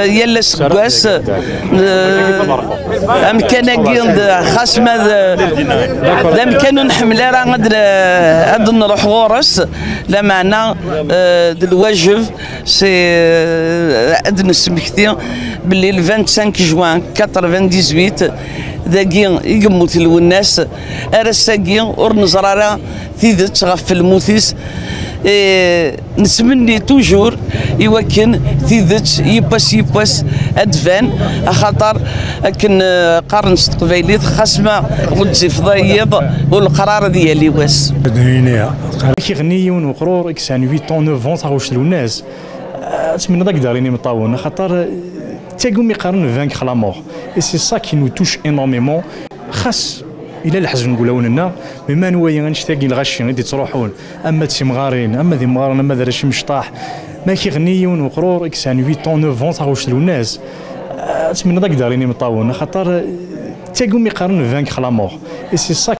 يلا سكواس امكانك خاص ما كانوا نحمل راه غاد نروح غورس لا معنى الواجب سي عاد نسمكتي باللي 25 جوان 98 ذاكي يموت الناس ارساكي اور نزرارا تيدت غف الموتيس نسمني توجور يوكن تيدت يباس ادفان خاطر كن قرن قبيليت خاصما ودزي فضايض والقرار ديالي واس كي غنيون وقرور اكسان 8 9 تاغوش الناس تمنى داك داريني مطاون خاطر تاقوم يقارن فانك خلا مور اي سي سا كي نو توش انورميمون خاص الى الحزن نقولوا لنا بما نوايا غنشتاقي الغاشي غادي تروحون اما تيمغارين اما ذي مغارن اما دارشي مشطاح ما كيغنيون وقرور اكسان 8 9 تاغوش الناس تمنى داك داريني مطاون خاطر تاقوم يقارن فانك خلا مور اي سي سا